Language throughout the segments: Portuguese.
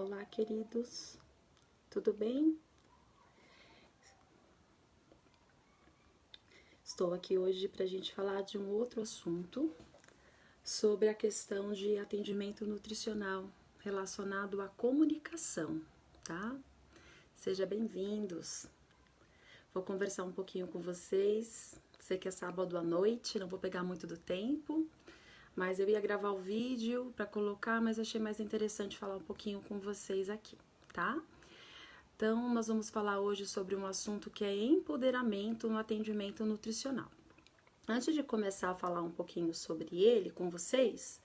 Olá, queridos, tudo bem? Estou aqui hoje para a gente falar de um outro assunto sobre a questão de atendimento nutricional relacionado à comunicação, tá? Sejam bem-vindos. Vou conversar um pouquinho com vocês. Sei que é sábado à noite, não vou pegar muito do tempo, mas eu ia gravar o vídeo para colocar, mas achei mais interessante falar um pouquinho com vocês aqui, tá? Então, nós vamos falar hoje sobre um assunto que é empoderamento no atendimento nutricional. Antes de começar a falar um pouquinho sobre ele com vocês,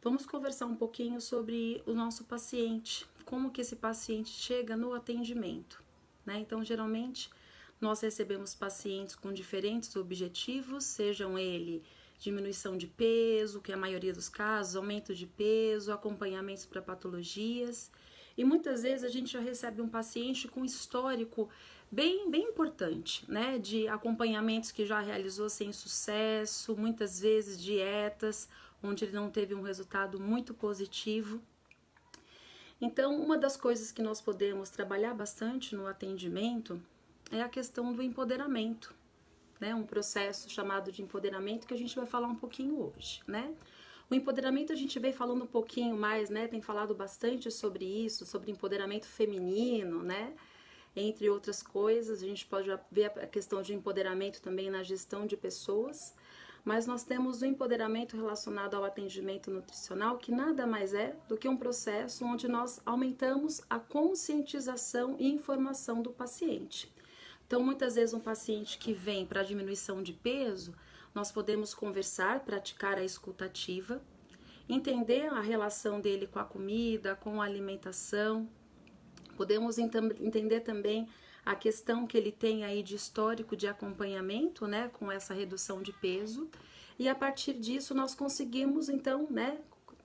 vamos conversar um pouquinho sobre o nosso paciente, como que esse paciente chega no atendimento, né? Então, geralmente, nós recebemos pacientes com diferentes objetivos, sejam ele diminuição de peso, que é a maioria dos casos, aumento de peso, acompanhamentos para patologias. E muitas vezes a gente já recebe um paciente com histórico bem importante, né? De acompanhamentos que já realizou sem sucesso, muitas vezes dietas, onde ele não teve um resultado muito positivo. Então, uma das coisas que nós podemos trabalhar bastante no atendimento é a questão do empoderamento, né? Um processo chamado de empoderamento que a gente vai falar um pouquinho hoje, né? O empoderamento a gente vem falando um pouquinho mais, né? Tem falado bastante sobre isso, sobre empoderamento feminino, né? Entre outras coisas, a gente pode ver a questão de empoderamento também na gestão de pessoas, mas nós temos o empoderamento relacionado ao atendimento nutricional, que nada mais é do que um processo onde nós aumentamos a conscientização e informação do paciente. Então, muitas vezes um paciente que vem para diminuição de peso, nós podemos conversar, praticar a escuta ativa, entender a relação dele com a comida, com a alimentação. Podemos entender também a questão que ele tem aí de histórico de acompanhamento, né, com essa redução de peso. E a partir disso nós conseguimos, então, né,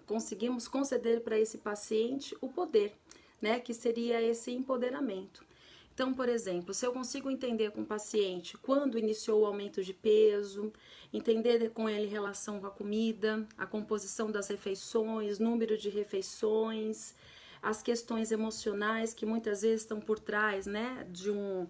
conseguimos conceder para esse paciente o poder, né, que seria esse empoderamento. Então, por exemplo, se eu consigo entender com o paciente quando iniciou o aumento de peso, entender com ele relação com a comida, a composição das refeições, número de refeições, as questões emocionais que muitas vezes estão por trás, né, de um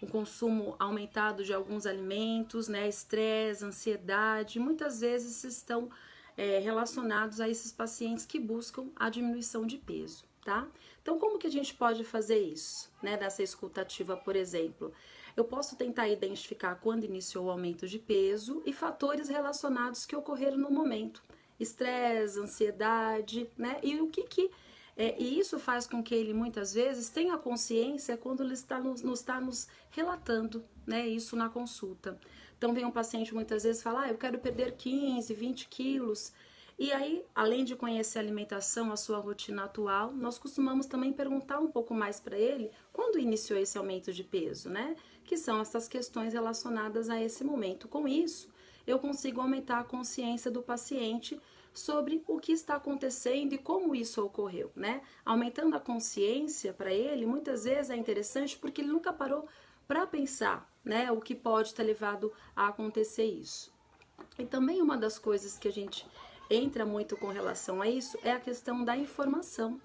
consumo aumentado de alguns alimentos, né, estresse, ansiedade, muitas vezes estão relacionados a esses pacientes que buscam a diminuição de peso. Tá? Então, como que a gente pode fazer isso, né, nessa escuta ativa, por exemplo? Eu posso tentar identificar quando iniciou o aumento de peso e fatores relacionados que ocorreram no momento. Estresse, ansiedade, né? E o que e isso faz com que ele, muitas vezes, tenha consciência quando ele está nos relatando, né, isso na consulta. Então, vem um paciente, muitas vezes, falar, eu quero perder 15, 20 quilos... E aí, além de conhecer a alimentação, a sua rotina atual, nós costumamos também perguntar um pouco mais para ele quando iniciou esse aumento de peso, né? Que são essas questões relacionadas a esse momento. Com isso, eu consigo aumentar a consciência do paciente sobre o que está acontecendo e como isso ocorreu, né? Aumentando a consciência para ele, muitas vezes é interessante porque ele nunca parou para pensar, né? O que pode ter levado a acontecer isso. E também uma das coisas que a gente entra muito com relação a isso é a questão da informação,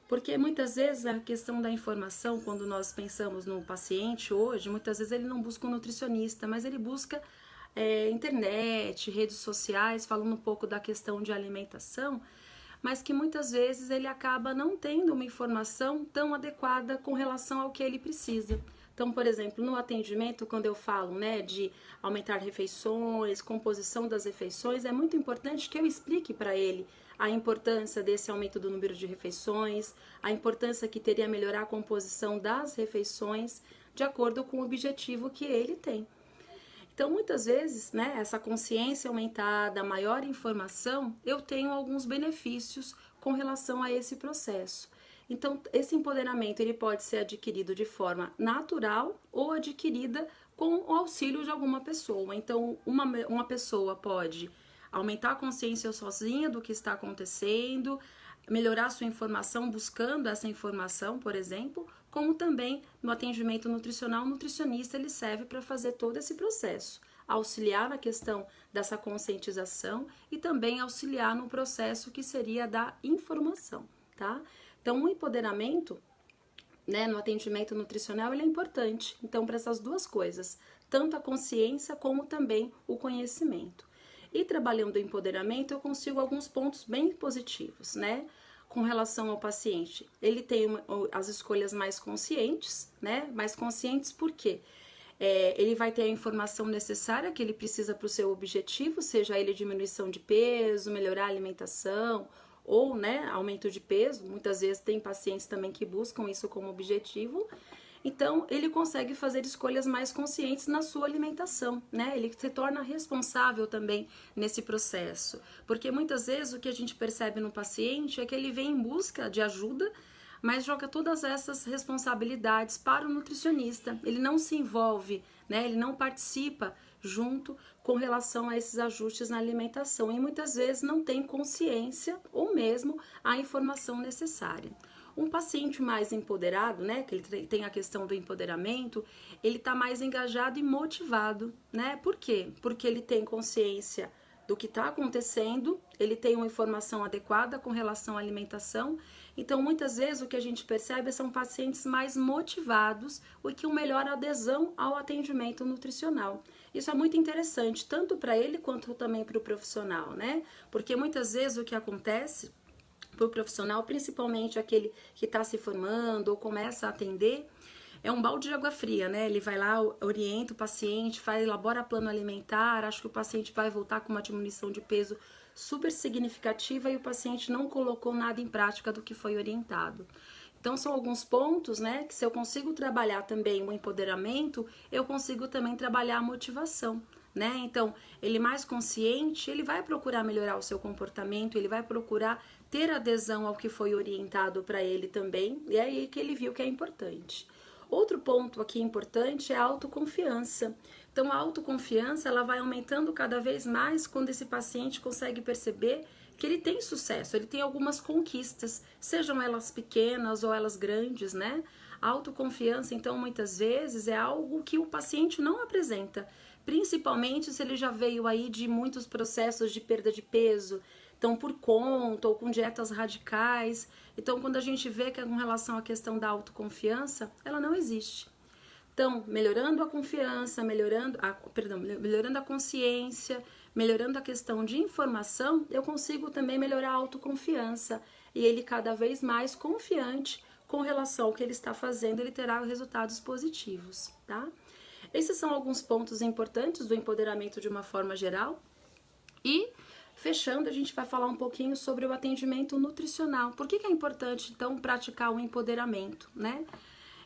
porque muitas vezes a questão da informação, quando nós pensamos no paciente hoje, muitas vezes ele não busca um nutricionista, mas ele busca internet, redes sociais, falando um pouco da questão de alimentação, mas que muitas vezes ele acaba não tendo uma informação tão adequada com relação ao que ele precisa. Então, por exemplo, no atendimento, quando eu falo, né, de aumentar refeições, composição das refeições, é muito importante que eu explique para ele a importância desse aumento do número de refeições, a importância que teria melhorar a composição das refeições de acordo com o objetivo que ele tem. Então, muitas vezes, né, essa consciência aumentada, maior informação, eu tenho alguns benefícios com relação a esse processo. Então, esse empoderamento ele pode ser adquirido de forma natural ou adquirida com o auxílio de alguma pessoa. Então, uma pessoa pode aumentar a consciência sozinha do que está acontecendo, melhorar sua informação buscando essa informação, por exemplo, como também no atendimento nutricional, o nutricionista ele serve para fazer todo esse processo, auxiliar na questão dessa conscientização e também auxiliar no processo que seria da informação, tá? Então, o empoderamento, né, no atendimento nutricional, ele é importante. Então, para essas duas coisas, tanto a consciência como também o conhecimento. E trabalhando o empoderamento, eu consigo alguns pontos bem positivos, né? Com relação ao paciente. Ele tem as escolhas mais conscientes, né? Mais conscientes por quê? Ele vai ter a informação necessária que ele precisa para o seu objetivo, seja ele diminuição de peso, melhorar a alimentação ou, né, aumento de peso. Muitas vezes tem pacientes também que buscam isso como objetivo. Então, ele consegue fazer escolhas mais conscientes na sua alimentação, né? Ele se torna responsável também nesse processo. Porque muitas vezes o que a gente percebe no paciente é que ele vem em busca de ajuda, mas joga todas essas responsabilidades para o nutricionista. Ele não se envolve, né? Ele não participa junto com relação a esses ajustes na alimentação e muitas vezes não tem consciência ou mesmo a informação necessária. Um paciente mais empoderado, né, que ele tem a questão do empoderamento, ele está mais engajado e motivado, né? Por quê? Porque ele tem consciência do que está acontecendo, ele tem uma informação adequada com relação à alimentação. Então, muitas vezes o que a gente percebe são pacientes mais motivados, o que melhora a adesão ao atendimento nutricional. Isso é muito interessante, tanto para ele quanto também para o profissional, né? Porque muitas vezes o que acontece para o profissional, principalmente aquele que está se formando ou começa a atender, é um balde de água fria, né? Ele vai lá, orienta o paciente, elabora plano alimentar, acha que o paciente vai voltar com uma diminuição de peso super significativa e o paciente não colocou nada em prática do que foi orientado. Então, são alguns pontos, né, que se eu consigo trabalhar também o empoderamento, eu consigo também trabalhar a motivação. Né? Então, ele mais consciente, ele vai procurar melhorar o seu comportamento, ele vai procurar ter adesão ao que foi orientado para ele também, e é aí que ele viu que é importante. Outro ponto aqui importante é a autoconfiança. Então, a autoconfiança, ela vai aumentando cada vez mais quando esse paciente consegue perceber que ele tem sucesso, ele tem algumas conquistas, sejam elas pequenas ou elas grandes, né? A autoconfiança, então, muitas vezes é algo que o paciente não apresenta, principalmente se ele já veio aí de muitos processos de perda de peso, então por conta ou com dietas radicais. Então, quando a gente vê que é com relação à questão da autoconfiança, ela não existe. Então, melhorando a confiança, melhorando a consciência, melhorando a questão de informação, eu consigo também melhorar a autoconfiança e ele cada vez mais confiante com relação ao que ele está fazendo, ele terá resultados positivos, tá? Esses são alguns pontos importantes do empoderamento de uma forma geral. E, fechando, a gente vai falar um pouquinho sobre o atendimento nutricional. Por que é importante, então, praticar o empoderamento, né?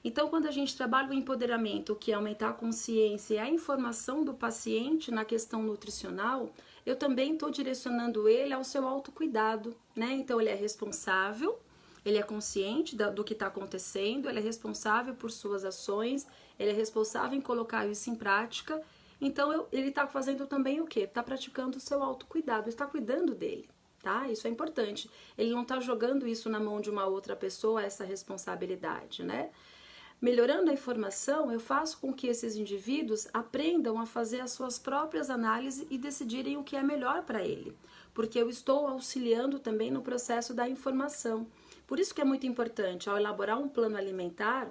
Então, quando a gente trabalha o empoderamento, que é aumentar a consciência e a informação do paciente na questão nutricional, eu também estou direcionando ele ao seu autocuidado, né? Então, ele é responsável, ele é consciente do que está acontecendo, ele é responsável por suas ações, ele é responsável em colocar isso em prática. Então, ele está fazendo também o quê? Está praticando o seu autocuidado, está cuidando dele, tá? Isso é importante. Ele não está jogando isso na mão de uma outra pessoa, essa responsabilidade, né? Melhorando a informação, eu faço com que esses indivíduos aprendam a fazer as suas próprias análises e decidirem o que é melhor para ele, porque eu estou auxiliando também no processo da informação. Por isso que é muito importante, ao elaborar um plano alimentar,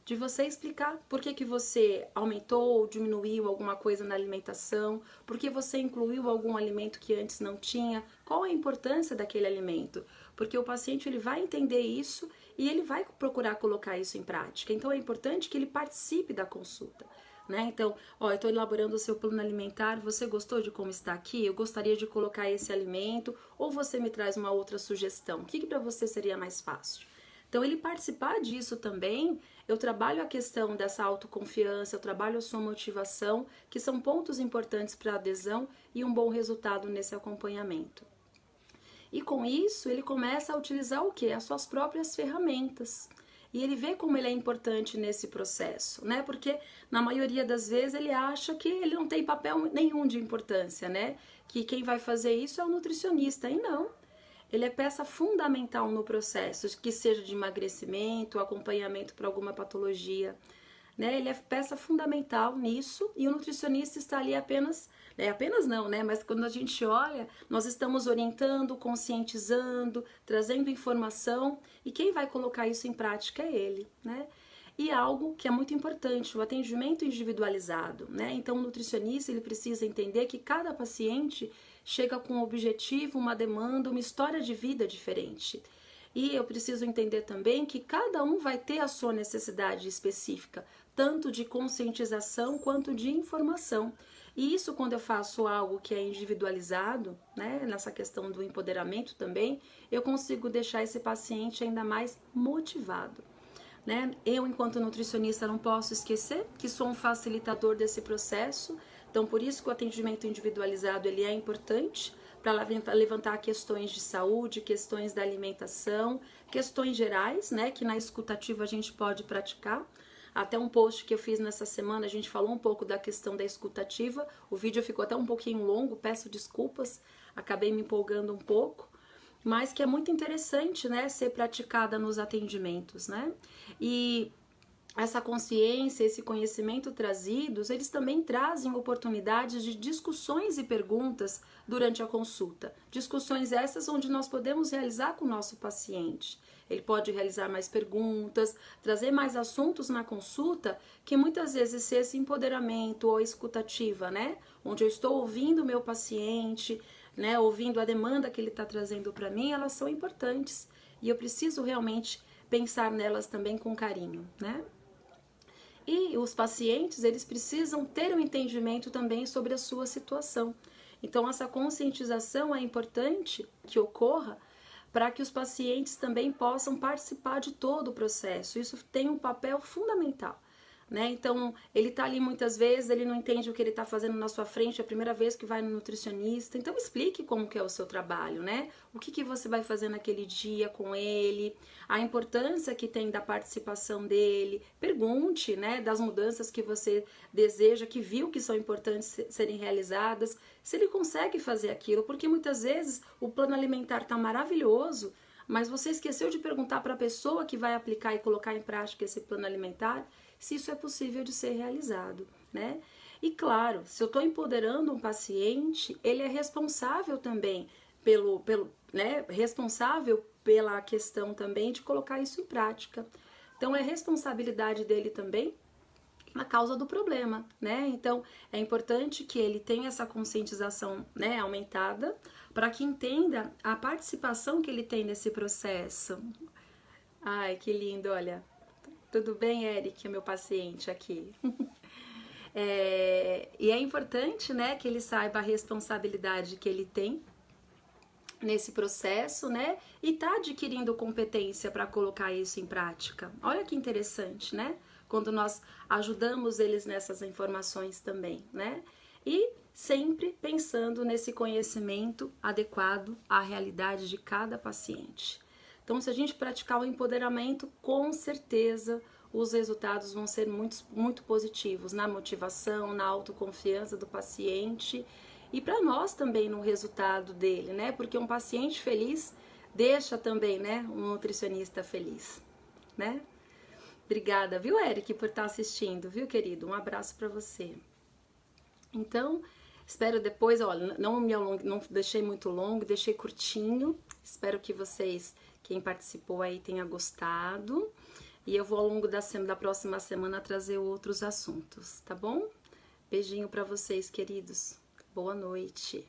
de você explicar por que você aumentou ou diminuiu alguma coisa na alimentação, por que você incluiu algum alimento que antes não tinha, qual a importância daquele alimento, porque o paciente ele vai entender isso e ele vai procurar colocar isso em prática. Então é importante que ele participe da consulta, né? Então, eu estou elaborando o seu plano alimentar, você gostou de como está aqui? Eu gostaria de colocar esse alimento, ou você me traz uma outra sugestão? O que para você seria mais fácil? Então, ele participar disso também, eu trabalho a questão dessa autoconfiança, eu trabalho a sua motivação, que são pontos importantes para a adesão e um bom resultado nesse acompanhamento. E com isso, ele começa a utilizar o quê? As suas próprias ferramentas. E ele vê como ele é importante nesse processo, né? Porque na maioria das vezes ele acha que ele não tem papel nenhum de importância, né? Que quem vai fazer isso é o nutricionista. E não. Ele é peça fundamental no processo, que seja de emagrecimento, acompanhamento para alguma patologia, né? Ele é peça fundamental nisso e o nutricionista está ali apenas não, né? Mas quando a gente olha, nós estamos orientando, conscientizando, trazendo informação e quem vai colocar isso em prática é ele, né? E algo que é muito importante, o atendimento individualizado, né? Então o nutricionista ele precisa entender que cada paciente chega com um objetivo, uma demanda, uma história de vida diferente. E eu preciso entender também que cada um vai ter a sua necessidade específica, tanto de conscientização quanto de informação. E isso quando eu faço algo que é individualizado, né, nessa questão do empoderamento também, eu consigo deixar esse paciente ainda mais motivado. Né? Eu, enquanto nutricionista, não posso esquecer que sou um facilitador desse processo, então por isso que o atendimento individualizado ele é importante para levantar questões de saúde, questões da alimentação, questões gerais, né, que na escutativa a gente pode praticar. Até um post que eu fiz nessa semana, a gente falou um pouco da questão da escutativa, o vídeo ficou até um pouquinho longo, peço desculpas, acabei me empolgando um pouco, mas que é muito interessante, né, ser praticada nos atendimentos, né, e essa consciência, esse conhecimento trazidos, eles também trazem oportunidades de discussões e perguntas durante a consulta. Discussões essas onde nós podemos realizar com o nosso paciente. Ele pode realizar mais perguntas, trazer mais assuntos na consulta, que muitas vezes se esse empoderamento ou escutativa, né, onde eu estou ouvindo o meu paciente, né, ouvindo a demanda que ele está trazendo para mim, elas são importantes. E eu preciso realmente pensar nelas também com carinho, né? E os pacientes, eles precisam ter um entendimento também sobre a sua situação. Então, essa conscientização é importante que ocorra para que os pacientes também possam participar de todo o processo. Isso tem um papel fundamental, né? Então, ele tá ali muitas vezes, ele não entende o que ele tá fazendo na sua frente, é a primeira vez que vai no nutricionista. Então, explique como que é o seu trabalho, né? O que que você vai fazer naquele dia com ele, a importância que tem da participação dele. Pergunte, né, das mudanças que você deseja, que viu que são importantes serem realizadas, se ele consegue fazer aquilo, porque muitas vezes o plano alimentar tá maravilhoso, mas você esqueceu de perguntar para a pessoa que vai aplicar e colocar em prática esse plano alimentar se isso é possível de ser realizado, né? E claro, se eu estou empoderando um paciente, ele é responsável também responsável pela questão também de colocar isso em prática. Então é responsabilidade dele também a causa do problema, né? Então é importante que ele tenha essa conscientização, né, aumentada, para que entenda a participação que ele tem nesse processo. Ai, que lindo, olha. Tudo bem, Eric, é meu paciente aqui. E é importante, né, que ele saiba a responsabilidade que ele tem nesse processo, né, e tá adquirindo competência para colocar isso em prática. Olha que interessante, né, quando nós ajudamos eles nessas informações também, né, e sempre pensando nesse conhecimento adequado à realidade de cada paciente. Então, se a gente praticar o empoderamento, com certeza os resultados vão ser muito positivos na motivação, na autoconfiança do paciente e para nós também no resultado dele, né? Porque um paciente feliz deixa também, né, um nutricionista feliz, né? Obrigada, viu, Eric, por estar assistindo, viu, querido? Um abraço para você. Então, espero depois, olha, não deixei muito longo, deixei curtinho. Espero que vocês, quem participou aí, tenha gostado. E eu vou ao longo da próxima semana trazer outros assuntos, tá bom? Beijinho para vocês, queridos. Boa noite.